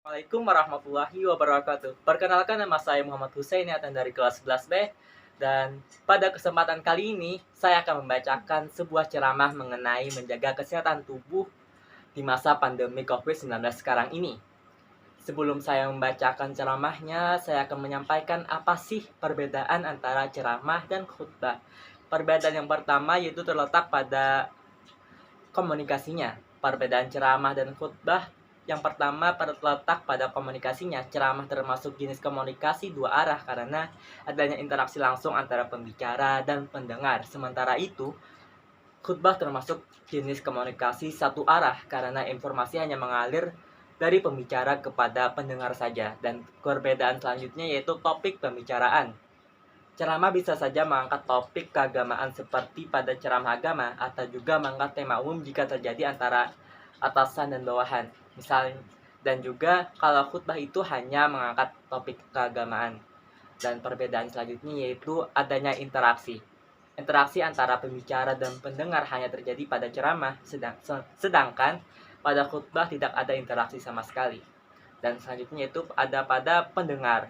Assalamualaikum warahmatullahi wabarakatuh. Perkenalkan, nama saya Muhammad Hussein dari kelas 11B, dan pada kesempatan kali ini saya akan membacakan sebuah ceramah mengenai menjaga kesehatan tubuh di masa pandemi COVID-19 sekarang ini. Sebelum saya membacakan ceramahnya, saya akan menyampaikan apa sih perbedaan antara ceramah dan khutbah. Perbedaan yang pertama yaitu terletak pada komunikasinya. Perbedaan ceramah dan khutbah yang pertama terletak pada komunikasinya. Ceramah termasuk jenis komunikasi dua arah karena adanya interaksi langsung antara pembicara dan pendengar. Sementara itu, khutbah termasuk jenis komunikasi satu arah karena informasi hanya mengalir dari pembicara kepada pendengar saja. Dan perbedaan selanjutnya yaitu topik pembicaraan. Ceramah bisa saja mengangkat topik keagamaan seperti pada ceramah agama, atau juga mengangkat tema umum jika terjadi antara atasan dan bawahan. Misalnya, dan juga kalau khutbah itu hanya mengangkat topik keagamaan. Dan perbedaan selanjutnya yaitu adanya interaksi. Interaksi antara pembicara dan pendengar hanya terjadi pada ceramah, sedangkan pada khutbah tidak ada interaksi sama sekali. Dan selanjutnya itu ada pada pendengar.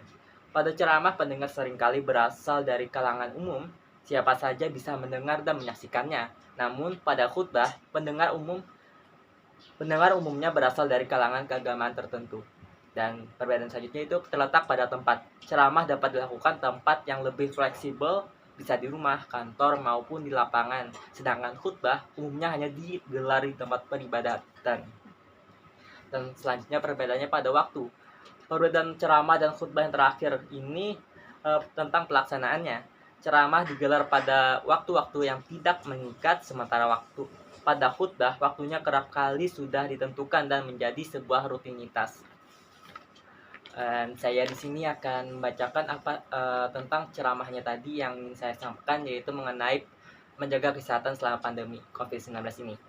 Pada ceramah, pendengar seringkali berasal dari kalangan umum, siapa saja bisa mendengar dan menyaksikannya. Namun pada khutbah, pendengar umumnya berasal dari kalangan keagamaan tertentu. Dan perbedaan selanjutnya itu terletak pada tempat. Ceramah dapat dilakukan tempat yang lebih fleksibel, bisa di rumah, kantor, maupun di lapangan. Sedangkan khutbah umumnya hanya digelar di tempat peribadatan. Dan selanjutnya perbedaannya pada waktu. Perbedaan ceramah dan khutbah yang terakhir ini tentang pelaksanaannya. Ceramah digelar pada waktu-waktu yang tidak mengikat, sementara pada khutbah waktunya kerap kali sudah ditentukan dan menjadi sebuah rutinitas. Dan saya di sini akan membacakan tentang ceramahnya tadi yang ingin saya sampaikan, yaitu mengenai menjaga kesehatan selama pandemi COVID-19 ini.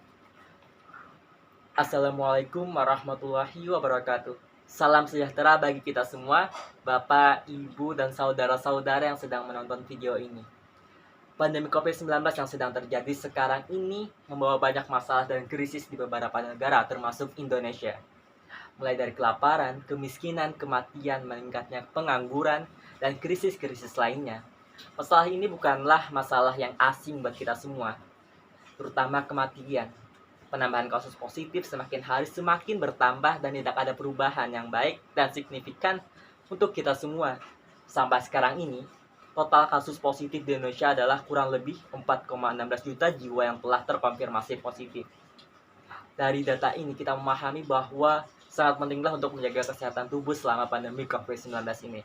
Assalamualaikum warahmatullahi wabarakatuh. Salam sejahtera bagi kita semua, Bapak, Ibu, dan saudara-saudara yang sedang menonton video ini. Pandemi COVID-19 yang sedang terjadi sekarang ini membawa banyak masalah dan krisis di beberapa negara, termasuk Indonesia. Mulai dari kelaparan, kemiskinan, kematian, meningkatnya pengangguran, dan krisis-krisis lainnya. Masalah ini bukanlah masalah yang asing buat kita semua, terutama kematian. Penambahan kasus positif semakin hari semakin bertambah dan tidak ada perubahan yang baik dan signifikan untuk kita semua. Sampai sekarang ini, total kasus positif di Indonesia adalah kurang lebih 4,16 juta jiwa yang telah terkonfirmasi positif. Dari data ini kita memahami bahwa sangat pentinglah untuk menjaga kesehatan tubuh selama pandemi COVID-19 ini.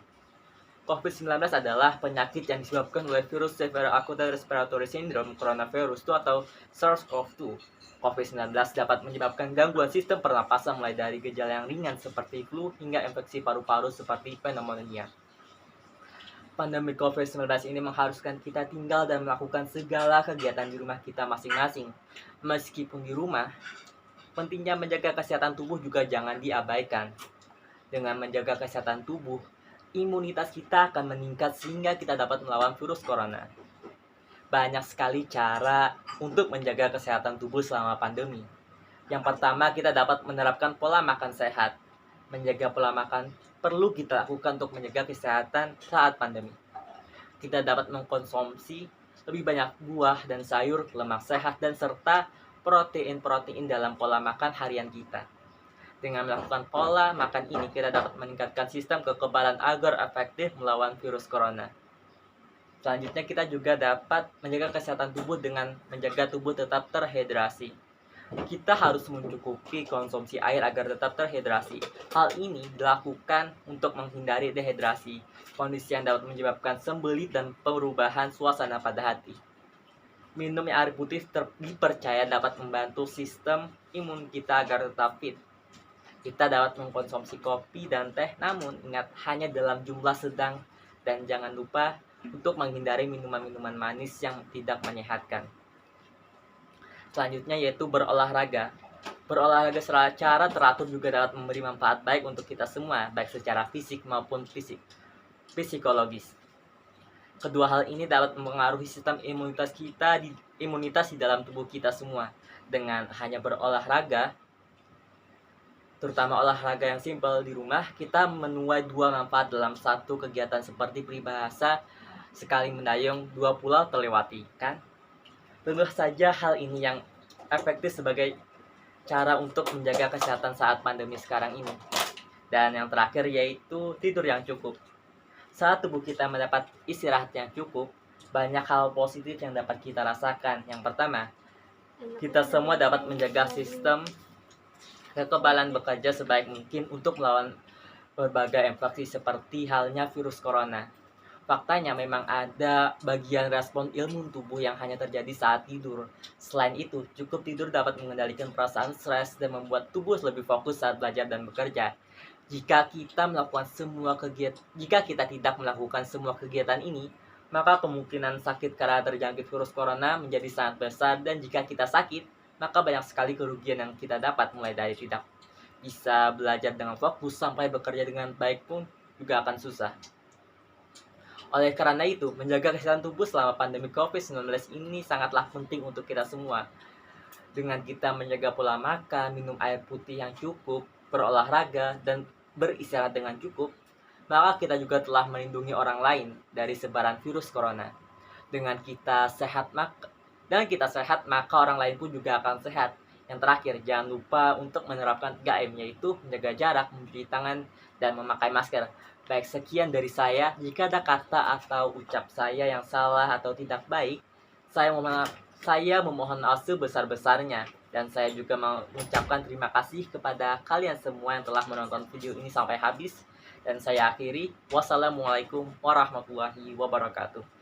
COVID-19 adalah penyakit yang disebabkan oleh virus Severe Acute Respiratory Syndrome Coronavirus 2 atau SARS-CoV-2. COVID-19 dapat menyebabkan gangguan sistem pernapasan mulai dari gejala yang ringan seperti flu hingga infeksi paru-paru seperti pneumonia. Pandemi COVID-19 ini mengharuskan kita tinggal dan melakukan segala kegiatan di rumah kita masing-masing. Meskipun di rumah, pentingnya menjaga kesehatan tubuh juga jangan diabaikan. Dengan menjaga kesehatan tubuh, imunitas kita akan meningkat sehingga kita dapat melawan virus corona. Banyak sekali cara untuk menjaga kesehatan tubuh selama pandemi. Yang pertama, kita dapat menerapkan pola makan sehat. Menjaga pola makan perlu kita lakukan untuk menjaga kesehatan saat pandemi. Kita dapat mengkonsumsi lebih banyak buah dan sayur, lemak sehat, dan serta protein-protein dalam pola makan harian kita. Dengan melakukan pola makan ini, kita dapat meningkatkan sistem kekebalan agar efektif melawan virus corona. Selanjutnya, kita juga dapat menjaga kesehatan tubuh dengan menjaga tubuh tetap terhidrasi. Kita harus mencukupi konsumsi air agar tetap terhidrasi. Hal ini dilakukan untuk menghindari dehidrasi, kondisi yang dapat menyebabkan sembelit dan perubahan suasana pada hati. Minum air putih dipercaya dapat membantu sistem imun kita agar tetap fit. Kita dapat mengkonsumsi kopi dan teh, namun ingat hanya dalam jumlah sedang, dan jangan lupa untuk menghindari minuman-minuman manis yang tidak menyehatkan. Selanjutnya yaitu berolahraga. Berolahraga secara teratur juga dapat memberi manfaat baik untuk kita semua, baik secara fisik maupun psikologis. Kedua hal ini dapat mempengaruhi sistem imunitas di dalam tubuh kita semua. Dengan hanya berolahraga terutama olahraga yang simpel di rumah, kita menuai dua manfaat dalam satu kegiatan seperti peribahasa sekali mendayung dua pulau terlewati, kan? Tentu saja hal ini yang efektif sebagai cara untuk menjaga kesehatan saat pandemi sekarang ini. Dan yang terakhir yaitu tidur yang cukup. Saat tubuh kita mendapat istirahat yang cukup, banyak hal positif yang dapat kita rasakan. Yang pertama, kita semua dapat menjaga sistem kekebalan bekerja sebaik mungkin untuk melawan berbagai infeksi seperti halnya virus corona. Faktanya memang ada bagian respon ilmu tubuh yang hanya terjadi saat tidur. Selain itu, cukup tidur dapat mengendalikan perasaan stres dan membuat tubuh lebih fokus saat belajar dan bekerja. Jika kita tidak melakukan semua kegiatan ini, maka kemungkinan sakit karena terjangkit virus corona menjadi sangat besar, dan jika kita sakit, maka banyak sekali kerugian yang kita dapat, mulai dari tidak bisa belajar dengan fokus sampai bekerja dengan baik pun juga akan susah. Oleh karena itu, menjaga kesehatan tubuh selama pandemi COVID-19 ini sangatlah penting untuk kita semua. Dengan kita menjaga pola makan, minum air putih yang cukup, berolahraga, dan beristirahat dengan cukup, maka kita juga telah melindungi orang lain dari sebaran virus corona. Dengan kita sehat, maka orang lain pun juga akan sehat. Yang terakhir, jangan lupa untuk menerapkan 3M, yaitu menjaga jarak, mencuci tangan, dan memakai masker. Baik, sekian dari saya. Jika ada kata atau ucap saya yang salah atau tidak baik, saya memohon maaf sebesar-besarnya. Dan saya juga mengucapkan terima kasih kepada kalian semua yang telah menonton video ini sampai habis. Dan saya akhiri, wassalamualaikum warahmatullahi wabarakatuh.